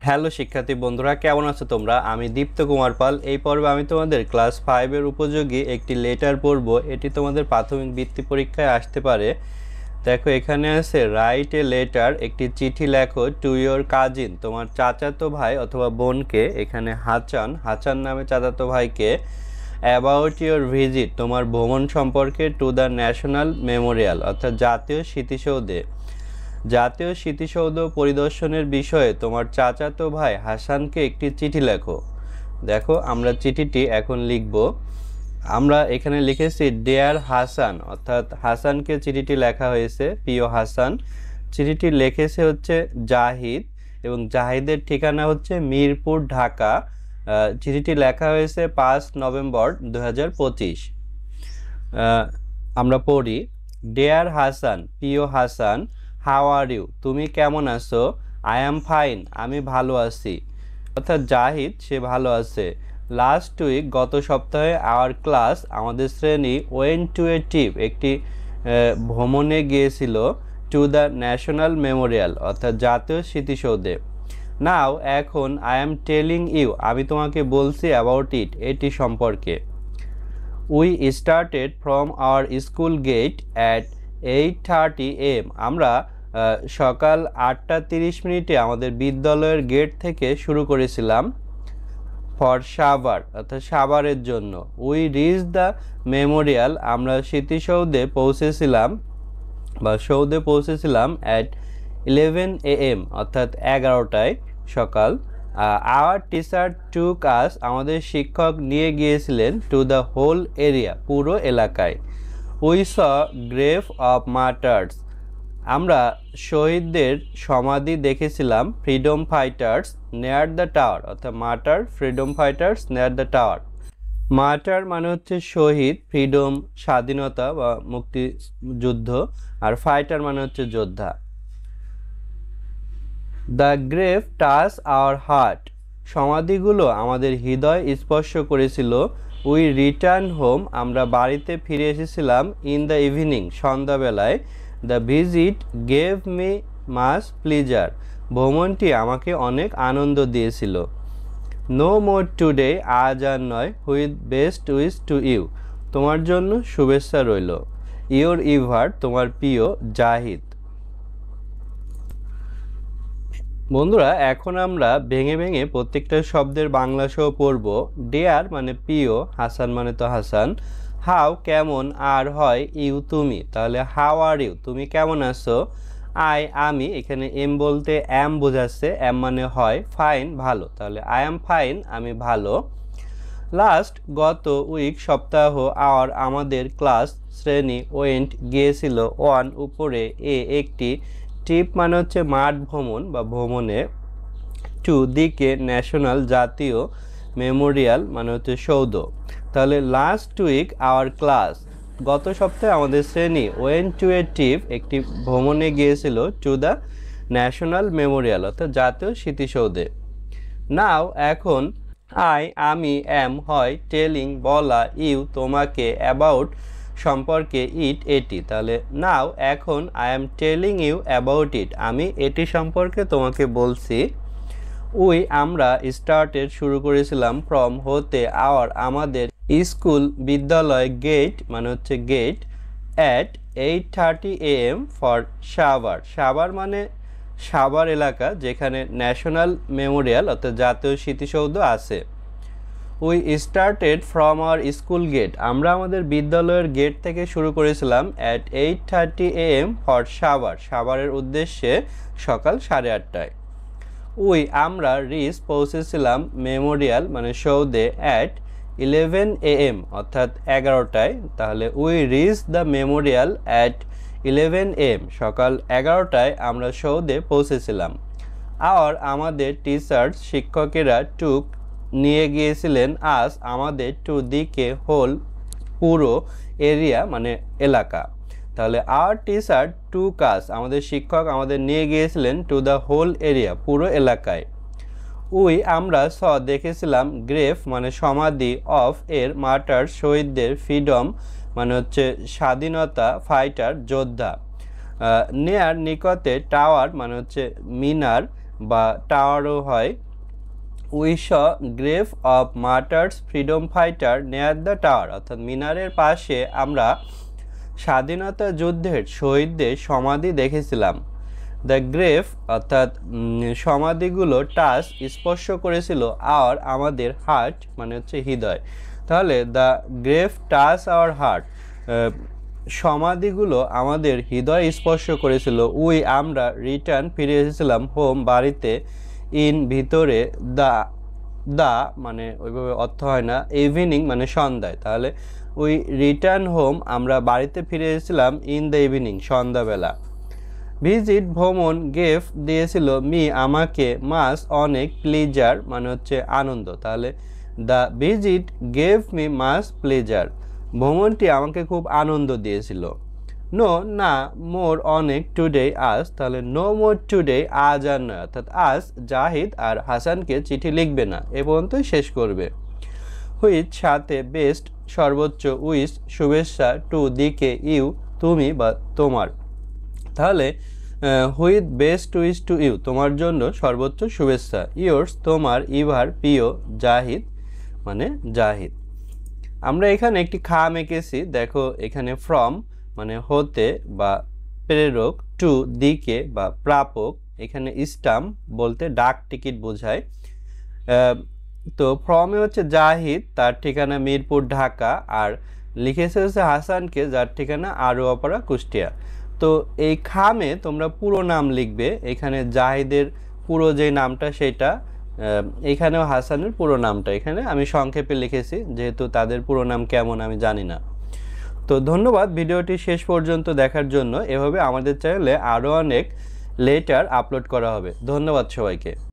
Hello শিক্ষার্থী বন্ধুরা, কেমন আছো তোমরা? আমি দীপ্ত কুমার পাল। এই পর্বে আমি তোমাদের ক্লাস 5 এর উপযোগী একটি লেটার পড়ব। এটি তোমাদের প্রাথমিক বৃত্তি পরীক্ষায় আসতে পারে। দেখো, এখানে আছে রাইট এ লেটার, একটি চিঠি লেখো টু ইয়োর কাজিন, তোমার চাচাতো ভাই অথবা বোনকে। এখানে হাসান নামে চাচাতো ভাইকে। অ্যাবাউট ইয়োর ভিজিট, তোমার ভ্রমণ সম্পর্কে, টু দ্য ন্যাশনাল মেমোরিয়াল অর্থাৎ জাতীয় স্মৃতিসৌধে। জাতীয় স্মৃতিসৌধ পরিদর্শনের বিষয়ে তোমার চাচাতো ভাই হাসানকে একটি চিঠি লেখো। দেখো, আমরা চিঠিটি এখন লিখব। আমরা এখানে লিখেছি ডিয়ার হাসান, অর্থাৎ হাসানকে চিঠিটি লেখা হয়েছে, প্রিয় হাসান। চিঠিটি লিখেছে হচ্ছে জাহিদ, এবং জাহিদের ঠিকানা হচ্ছে মিরপুর, ঢাকা। চিঠিটি লেখা হয়েছে 5 নভেম্বর 2025। আমরা পড়ি, ডিয়ার হাসান, প্রিয় হাসান, হাউ আর ইউ, তুমি কেমন আছো? আই অ্যাম ফাইন, আমি ভালো আছি। অর্থাৎ জাহিদ সে ভালো আছে। লাস্ট উইক, গত সপ্তাহে, আওয়ার ক্লাস, আমাদের শ্রেণী, ওয়েন্ট টু এ ট্রিপ, একটি ভ্রমণে গিয়েছিল, টু দ্য ন্যাশনাল মেমোরিয়াল অর্থাৎ জাতীয় স্মৃতিসৌধে। নাও, এখন, আই অ্যাম টেলিং ইউ, আমি তোমাকে বলছি, অ্যাবাউট ইট, এটি সম্পর্কে। We started from our school gate at 8:30 AM, আমরা সকাল 8:30 আমাদের বিদ্যালয়ের গেট থেকে শুরু করেছিলাম। ফর সাভার, অর্থাৎ সাভারের জন্য। উই রিচ দ্য মেমোরিয়াল, আমরা স্মৃতিসৌধে পৌঁছেছিলাম বা সৌধে পৌঁছেছিলাম অ্যাট 11 AM, অর্থাৎ 11টায় সকাল। আওয়ার টিচার টুক আস, আমাদের শিক্ষক নিয়ে গিয়েছিলেন, টু দ্য হোল এরিয়া, পুরো এলাকায়। We saw grave of martyrs, আমরা শহীদদের সমাধি দেখেছিলাম, freedom fighters near the tower, অর্থাৎ martyr, freedom fighters near the tower. Martyr মানে হচ্ছে শহীদ, ফ্রিডম স্বাধীনতা বা মুক্তিযুদ্ধ, আর ফাইটার মানে হচ্ছে যোদ্ধা। The grave touch our heart, সমাধিগুলো আমাদের হৃদয় স্পর্শ করেছিল। উই রিটার্ন হোম, আমরা বাড়িতে ফিরে এসেছিলাম, ইন দ্য ইভিনিং, সন্ধ্যাবেলায়। The visit gave me much pleasure, ভ্রমণটি আমাকে অনেক আনন্দ দিয়েছিল। নো মোর টুডে, আজ আর নয়, with best wish to you, তোমার জন্য শুভেচ্ছা রইল। ইয়োর ইভার, তোমার প্রিয় জাহিদ। বন্ধুরা, এখন আমরা ভেঙে ভেঙে প্রত্যেকটা শব্দের বাংলা সহ পড়ব। ডেয়ার মানে প্রিয়, হাসান মানে তো হাসান। হাউ কেমন, আর হয় ইউ তুমি, তাহলে হাউ আর ইউ, তুমি কেমন আছো? আমি, এখানে এম বলতে অ্যাম বোঝাচ্ছে, অ্যাম মানে হয়, ফাইন ভালো, তাহলে আই অ্যাম ফাইন, আমি ভালো। লাস্ট গত, উইক সপ্তাহ, আওয়ার আমাদের, ক্লাস শ্রেণী, ওয়েন্ট গিয়েছিল, ওয়ান উপরে, একটি, ট্রিপ মানে হচ্ছে মাঠ ভ্রমণ বা ভ্রমণে, টু দিকে, ন্যাশনাল জাতীয়, মেমোরিয়াল মানে হচ্ছে সৌধ। তাহলে লাস্ট উইক আওয়ার ক্লাস, গত সপ্তাহে আমাদের শ্রেণী, ওয়েন্ট টু এ ট্রিপ, একটি ভ্রমণে গিয়েছিল, টু দ্য ন্যাশনাল মেমোরিয়াল অর্থাৎ জাতীয় স্মৃতিসৌধে। নাও এখন, আমি, অ্যাম হয়, টেলিং বলা, ইউ তোমাকে, অ্যাবাউট সম্পর্কে, ইট এটি। তাহলে নাও এখন, I am telling you about it, আমি এটি সম্পর্কে তোমাকে বলছি। উই আমরা, স্টার্টেড শুরু করেছিলাম, ফ্রম হতে, আওয়ার আমাদের, স্কুল বিদ্যালয়, গেট মানে হচ্ছে gate, at 8:30 AM for Savar, Savar মানে সাভার এলাকা যেখানে ন্যাশনাল মেমোরিয়াল অর্থাৎ জাতীয় স্মৃতিসৌধ আছে। We started from our school gate, আমরা আমাদের বিদ্যালয়ের গেট থেকে শুরু করেছিলাম, অ্যাট 8:30 AM ফর সাভার, সাভারের উদ্দেশ্যে সকাল 8:30টায়। উই আমরা, রিচ পৌঁছেছিলাম, মেমোরিয়াল মানে সৌধে, অ্যাট 11 AM অর্থাৎ 11টায়, তাহলে we reach the Memorial at 11 AM, সকাল 11টায় আমরা সৌধে পৌঁছেছিলাম। আওয়ার আমাদের, টিচার্স শিক্ষকেরা, টুক নিয়ে গিয়েছিলেন, আস আমাদের, টু দিকে, হোল পুরো, এরিয়া মানে এলাকা। তাহলে আওয়ার টিচার টুক আস, আমাদের শিক্ষক আমাদের নিয়ে গিয়েছিলেন, টু দ্য হোল এরিয়া, পুরো এলাকায়। উই আমরা, স দেখেছিলাম, গ্রেভ মানে সমাধি, অফ এর, মার্টার শহীদদের, ফ্রিডম মানে হচ্ছে স্বাধীনতা, ফাইটার যোদ্ধা, নেয়ার নিকটে, টাওয়ার মানে হচ্ছে মিনার, বা টাওয়ারও হয়। We saw grave of martyrs freedom fighter নেয়ার দ্য টাওয়ার, অর্থাৎ মিনারের পাশে আমরা স্বাধীনতা যুদ্ধের শহীদদের সমাধি দেখেছিলাম। দ্য গ্রেভ অর্থাৎ সমাধিগুলো টাচ স্পর্শ করেছিল আর আমাদের হার্ট মানে হচ্ছে হৃদয়। তাহলে the grave touch our heart, সমাধিগুলো আমাদের হৃদয় স্পর্শ করেছিল। উই আমরা রিটার্ন ফিরে এসেছিলাম হোম বাড়িতে, ইন ভিতরে, দা মানে ওইভাবে অর্থ হয় না, ইভিনিং মানে সন্ধ্যায়। তাহলে উই রিটার্ন হোম আমরা বাড়িতে ফিরে এসেছিলাম ইন দ্য ইভিনিং সন্ধ্যাবেলা। ভিজিট ভ্রমণ গেভ দিয়েছিল মি আমাকে, মাস অনেক, প্লেজার মানে হচ্ছে আনন্দ। তাহলে the visit gave me much pleasure, ভ্রমণটি আমাকে খুব আনন্দ দিয়েছিল। নো না, মোর অনেক, টুডে আজ, তাহলে নো মোর টুডে আজ আর নয়, অর্থাৎ আজ জাহিদ আর হাসানকে চিঠি লিখবে না, এ পর্যন্তই শেষ করবে। হুইচ সাথে, বেস্ট সর্বোচ্চ, উইশ শুভেচ্ছা, টু দিকে, ইউ তুমি বা তোমার। তাহলে with best wish to you তোমার জন্য সর্বোচ্চ শুভেচ্ছা, ইয়োর্স তোমার, ইভার প্রিয়, জাহিদ মানে জাহিদ। আমরা এখানে একটি খাম এঁকেছি, দেখো এখানে ফ্রম মানে হতে বা প্রেরক, টু দিকে বা প্রাপক, এখানে স্টাম্প বলতে ডাক টিকিট বোঝায়। তো ফ্রমে হচ্ছে জাহিদ, তার ঠিকানা মিরপুর ঢাকা, আর লিখেছে হচ্ছে হাসানকে, যার ঠিকানা আরোয়াপাড়া কুষ্টিয়া। তো এই খামে তোমরা পুরো নাম লিখবে, এখানে জাহিদের পুরো যে নামটা সেটা, এখানেও হাসানের পুরো নামটা এখানে আমি সংক্ষেপে লিখেছি, যেহেতু তাদের পুরো নাম কেমন আমি জানি না। তো ধন্যবাদ ভিডিওটি শেষ পর্যন্ত দেখার জন্য। এভাবে আমাদের চ্যানেলে আরও অনেক লেটার আপলোড করা হবে। ধন্যবাদ সবাইকে।